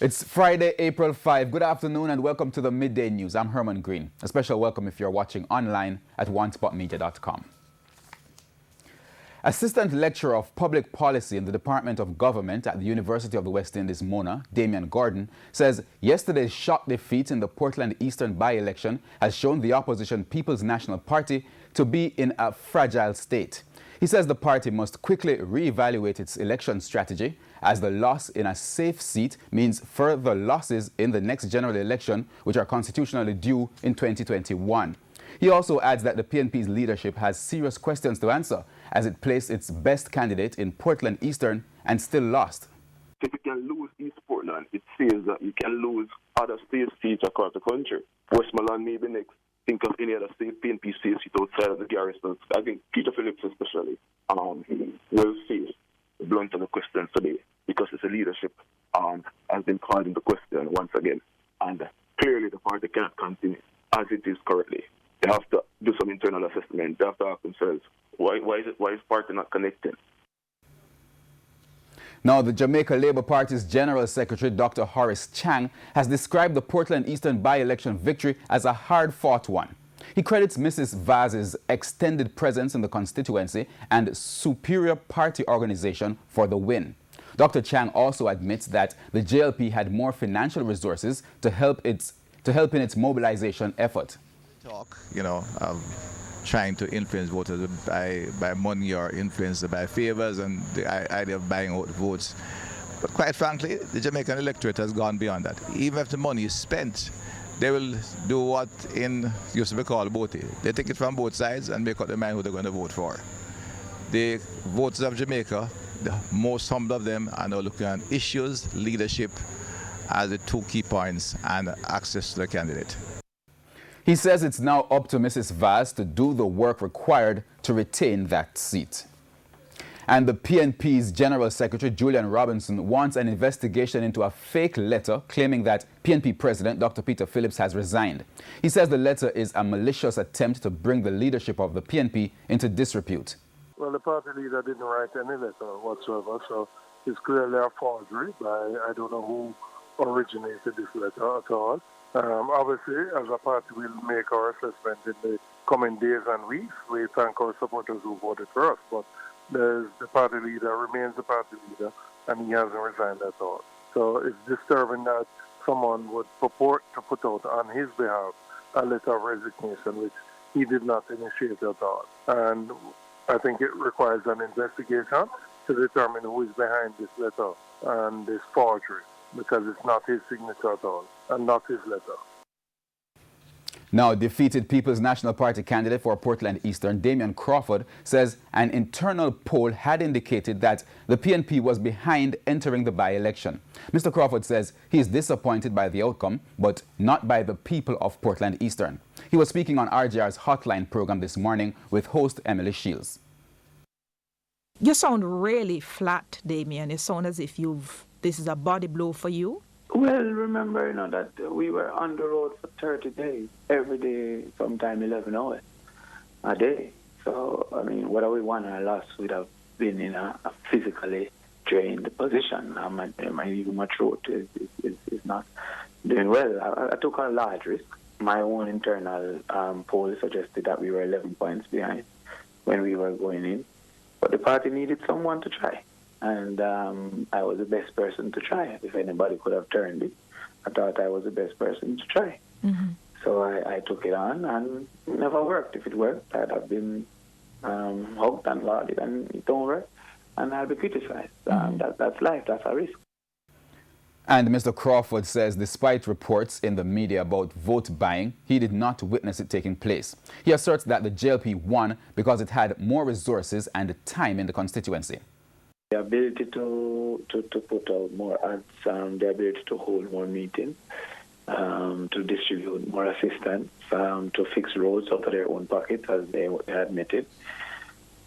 It's Friday, April 5. Good afternoon and welcome to the Midday News. I'm Herman Green. A special welcome if you're watching online at onespotmedia.com. Assistant Lecturer of Public Policy in the Department of Government at the University of the West Indies, Mona, Damian Gordon, says yesterday's shock defeat in the Portland Eastern by-election has shown the opposition People's National Party to be in a fragile state. He says the party must quickly reevaluate its election strategy, as the loss in a safe seat means further losses in the next general election, which are constitutionally due in 2021. He also adds that the PNP's leadership has serious questions to answer, as it placed its best candidate in Portland Eastern and still lost. If you can lose East Portland, it says that you can lose other state seats across the country. Westmoreland maybe next. Think of any other state PNP state seat outside of the garrison. I think Peter Phillips especially will face the blunt of the questions today, because its leadership has been called into question once again. And clearly the party cannot continue as it is currently. They have to do some internal assessment. They have to ask themselves, why is party not connecting? Now, the Jamaica Labour Party's General Secretary, Dr. Horace Chang, has described the Portland Eastern by-election victory as a hard-fought one. He credits Mrs. Vaz's extended presence in the constituency and superior party organization for the win. Dr. Chang also admits that the JLP had more financial resources to help in its mobilization effort. Talk, trying to influence voters by money or influence by favors and the idea of buying out votes. But quite frankly, the Jamaican electorate has gone beyond that. Even if the money is spent, they will do what used to be called boating. They take it from both sides and make up their mind who they're going to vote for. The voters of Jamaica, the most humble of them, are now looking at issues, leadership as the two key points, and access to the candidate. He says it's now up to Mrs. Vaz to do the work required to retain that seat. And the PNP's General Secretary, Julian Robinson, wants an investigation into a fake letter claiming that PNP President Dr. Peter Phillips has resigned. He says the letter is a malicious attempt to bring the leadership of the PNP into disrepute. Well, the party leader didn't write any letter whatsoever, so it's clearly a forgery. I don't know who originated this letter at all. Obviously, as a party, we'll make our assessment in the coming days and weeks. We thank our supporters who voted for us, but the party leader remains the party leader, and he hasn't resigned at all. So it's disturbing that someone would purport to put out on his behalf a letter of resignation, which he did not initiate at all. And I think it requires an investigation to determine who is behind this letter and this forgery, because it's not his signature at all, and not his letter. Now, defeated People's National Party candidate for Portland Eastern, Damian Crawford, says an internal poll had indicated that the PNP was behind entering the by-election. Mr. Crawford says he is disappointed by the outcome, but not by the people of Portland Eastern. He was speaking on RJR's Hotline program this morning with host Emily Shields. You sound really flat, Damian. You sound as if this is a body blow for you. Well, remember, that we were on the road for 30 days, every day, sometime 11 hours a day. So, whether we won or lost, we'd have been in a physically drained position. Even my throat is not doing well. I took a large risk. My own internal poll suggested that we were 11 points behind when we were going in. But the party needed someone to try. And I was the best person to try. If anybody could have turned it, I thought I was the best person to try. Mm-hmm. So I took it on, and it never worked. If it worked, I'd have been hugged and lauded, and it don't work, and I'll be criticized. That's life. That's a risk. And Mr. Crawford says despite reports in the media about vote buying, he did not witness it taking place. He asserts that the JLP won because it had more resources and time in the constituency. The ability to put out more ads, the ability to hold more meetings, to distribute more assistance, to fix roads out of their own pockets, as they admitted,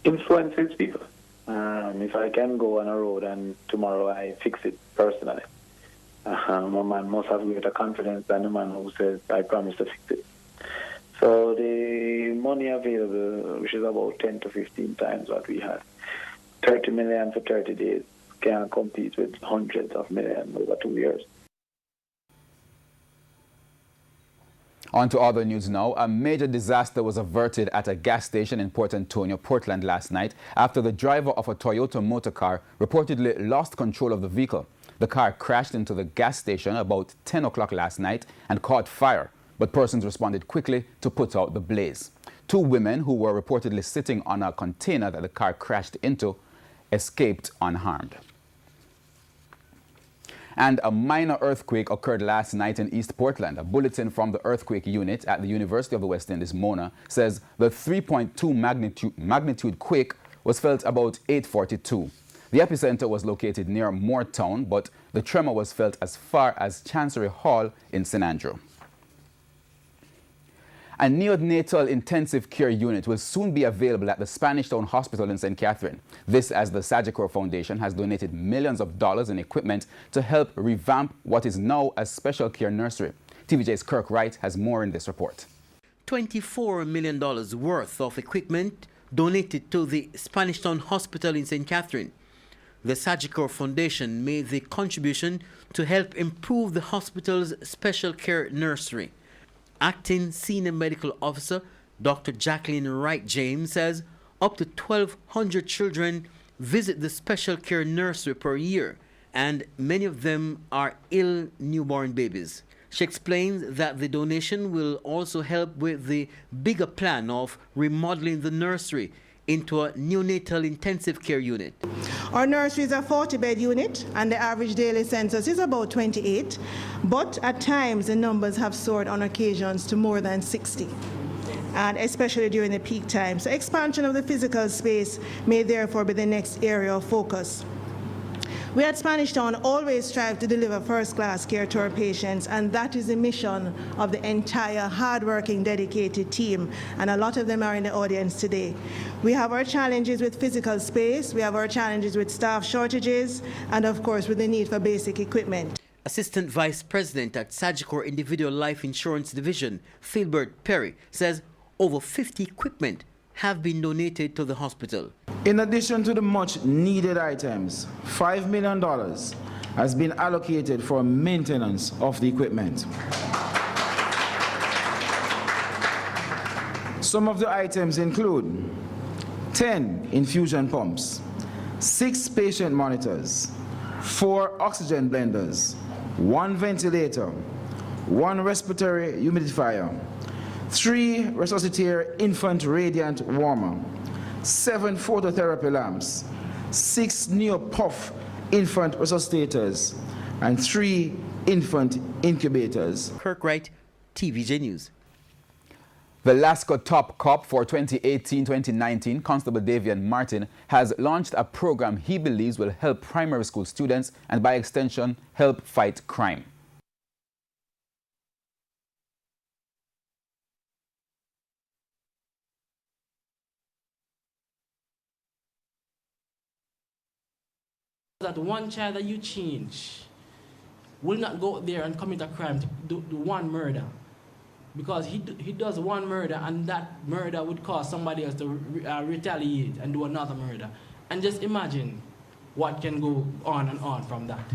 influences people. If I can go on a road and tomorrow I fix it personally, a man must have greater confidence than the man who says, I promise to fix it. So the money available, which is about 10 to 15 times what we had, 30 million for 30 days, can compete with hundreds of millions over 2 years. On to other news now. A major disaster was averted at a gas station in Port Antonio, Portland last night after the driver of a Toyota motor car reportedly lost control of the vehicle. The car crashed into the gas station about 10 o'clock last night and caught fire, but persons responded quickly to put out the blaze. 2 women who were reportedly sitting on a container that the car crashed into escaped unharmed. And a minor earthquake occurred last night in East Portland. A bulletin from the earthquake unit at the University of the West Indies, Mona, says the 3.2 magnitude quake was felt about 8:42. The epicenter was located near Moortown, but the tremor was felt as far as Chancery Hall in St. Andrew. A neonatal intensive care unit will soon be available at the Spanish Town Hospital in St. Catherine. This as the Sagicor Foundation has donated millions of dollars in equipment to help revamp what is now a special care nursery. TVJ's Kirk Wright has more in this report. $24 million worth of equipment donated to the Spanish Town Hospital in St. Catherine. The Sagicor Foundation made the contribution to help improve the hospital's special care nursery. Acting Senior Medical Officer Dr. Jacqueline Wright James says up to 1,200 children visit the special care nursery per year, and many of them are ill newborn babies. She explains that the donation will also help with the bigger plan of remodeling the nursery into a neonatal intensive care unit. Our nursery is a 40-bed unit, and the average daily census is about 28, but at times the numbers have soared on occasions to more than 60, and especially during the peak time. So expansion of the physical space may therefore be the next area of focus. We at Spanish Town always strive to deliver first-class care to our patients, and that is the mission of the entire hard-working, dedicated team, and a lot of them are in the audience today. We have our challenges with physical space, we have our challenges with staff shortages, and of course with the need for basic equipment. Assistant Vice President at Sagicor Individual Life Insurance Division, Philbert Perry, says over 50 equipment have been donated to the hospital. In addition to the much needed items, $5 million has been allocated for maintenance of the equipment. Some of the items include 10 infusion pumps, 6 patient monitors, 4 oxygen blenders, 1 ventilator, 1 respiratory humidifier, 3 resuscitator infant radiant warmer, 7 phototherapy lamps, 6 Neopuff infant resuscitators, and 3 infant incubators. Kirk Wright, TVJ News. The Lasco Top Cop for 2018-2019, Constable Davian Martin, has launched a program he believes will help primary school students and by extension help fight crime. That one child that you change will not go there and commit a crime to do one murder, because he does one murder and that murder would cause somebody else to retaliate and do another murder. And just imagine what can go on and on from that.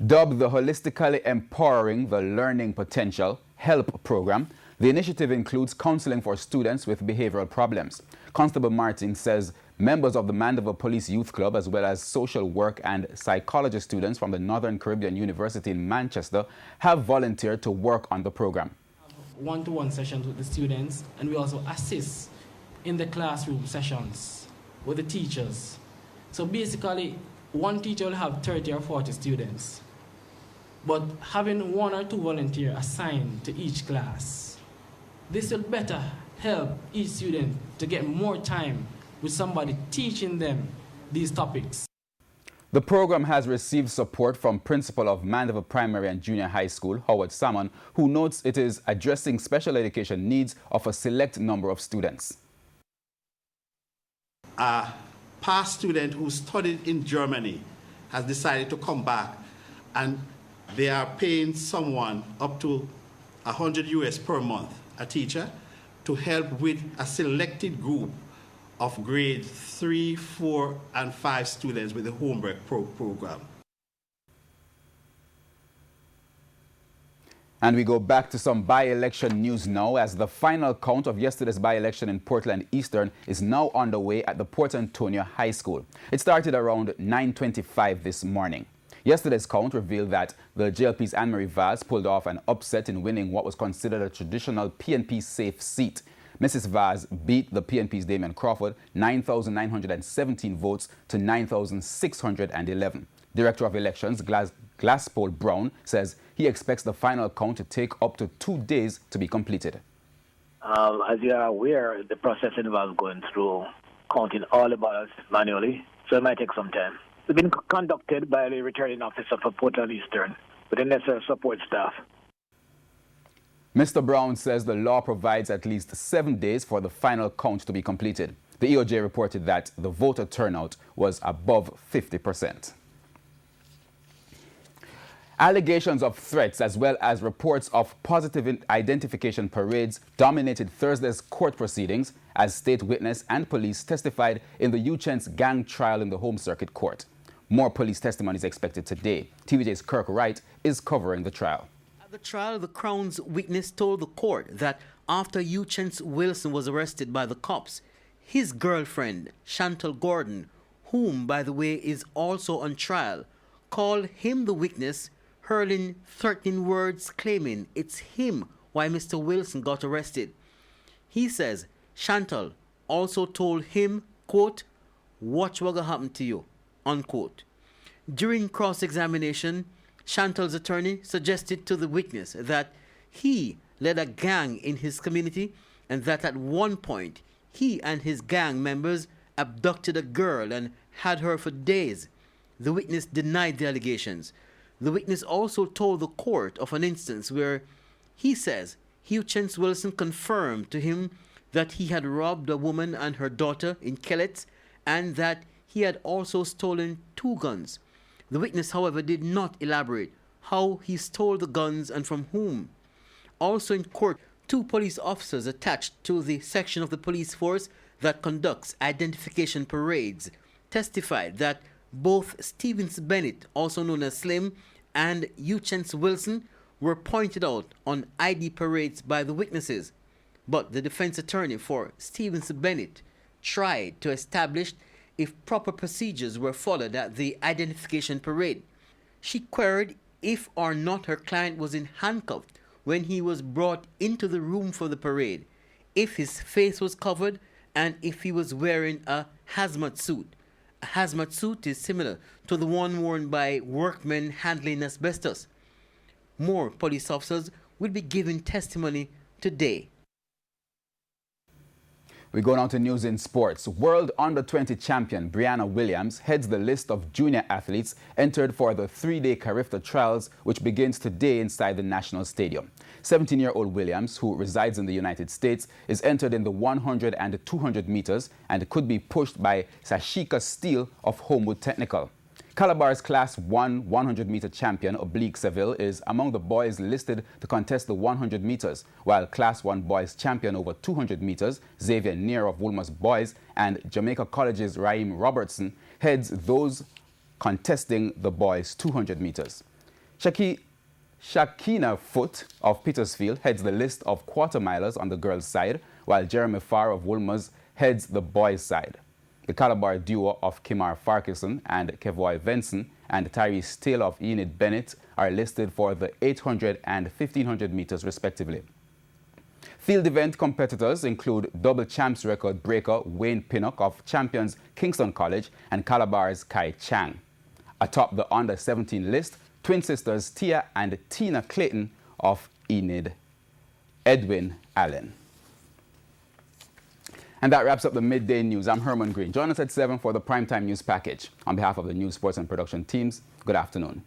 Dubbed the Holistically Empowering the Learning Potential HELP program, the initiative includes counseling for students with behavioral problems. Constable Martin says members of the Mandeville Police Youth Club, as well as social work and psychology students from the Northern Caribbean University in Manchester, have volunteered to work on the program. One-to-one sessions with the students, and we also assist in the classroom sessions with the teachers. So basically, one teacher will have 30 or 40 students, but having 1 or 2 volunteers assigned to each class, this will better help each student to get more time with somebody teaching them these topics. The program has received support from Principal of Mandeville Primary and Junior High School, Howard Salmon, who notes it is addressing special education needs of a select number of students. A past student who studied in Germany has decided to come back, and they are paying someone up to $100 per month, a teacher, to help with a selected group of grades 3, 4, and 5 students with the homework program. And we go back to some by-election news now, as the final count of yesterday's by-election in Portland Eastern is now underway at the Port Antonio High School. It started around 9:25 this morning. Yesterday's count revealed that the JLP's Anne-Marie Vaz pulled off an upset in winning what was considered a traditional PNP safe seat. Mrs. Vaz beat the PNP's Damien Crawford 9,917 votes to 9,611. Director of Elections Glaspole Brown says he expects the final count to take up to 2 days to be completed. As you are aware, the process involves going through counting all the ballots manually, so it might take some time. It's been conducted by the returning officer for Portland Eastern with the necessary support staff. Mr. Brown says the law provides at least 7 days for the final count to be completed. The EOJ reported that the voter turnout was above 50%. Allegations of threats as well as reports of positive identification parades dominated Thursday's court proceedings as state witness and police testified in the Uchen's gang trial in the Home Circuit Court. More police testimony is expected today. TVJ's Kirk Wright is covering the trial. At the trial, the Crown's witness told the court that after Uchen's Wilson was arrested by the cops, his girlfriend, Chantal Gordon, whom, by the way, is also on trial, called him the witness, hurling 13 words claiming it's him why Mr. Wilson got arrested. He says Chantal also told him, quote, "Watch what will happen to you," unquote. During cross-examination, Chantal's attorney suggested to the witness that he led a gang in his community and that at one point he and his gang members abducted a girl and had her for days. The witness denied the allegations. The witness also told the court of an instance where he says Uchen's Wilson confirmed to him that he had robbed a woman and her daughter in Kellett and that he had also stolen 2 guns. The witness, however, did not elaborate how he stole the guns and from whom. Also in court, 2 police officers attached to the section of the police force that conducts identification parades testified that both Stevens Bennett, also known as Slim, and Uchen's Wilson were pointed out on ID parades by the witnesses. But the defense attorney for Stevens Bennett tried to establish if proper procedures were followed at the identification parade. She queried if or not her client was in handcuffs when he was brought into the room for the parade, if his face was covered, and if he was wearing a hazmat suit. A hazmat suit is similar to the one worn by workmen handling asbestos. More police officers will be giving testimony today. We go now to news in sports. World Under-20 champion Brianna Williams heads the list of junior athletes entered for the 3-day Carifta Trials, which begins today inside the National Stadium. 17-year-old Williams, who resides in the United States, is entered in the 100 and 200 meters and could be pushed by Sashika Steele of Homewood Technical. Calabar's Class 1 100-meter champion, Oblique Seville, is among the boys listed to contest the 100 meters, while Class 1 boys champion over 200 meters, Xavier Neer of Woolmer's boys, and Jamaica College's Raheem Robertson heads those contesting the boys 200 meters. Shakina Foot of Petersfield heads the list of quarter milers on the girls' side, while Jeremy Farr of Woolmer's heads the boys' side. The Calabar duo of Kimar Farquharson and Kevoy Venson and Tyrese Taylor of Enid Bennett are listed for the 800 and 1500 meters respectively. Field event competitors include double champs record breaker Wayne Pinnock of Champions Kingston College and Calabar's Kai Chang. Atop the under-17 list, twin sisters Tia and Tina Clayton of Enid, Edwin Allen. And that wraps up the Midday News. I'm Herman Green. Join us at 7 for the Primetime News Package. On behalf of the News, Sports and Production teams, good afternoon.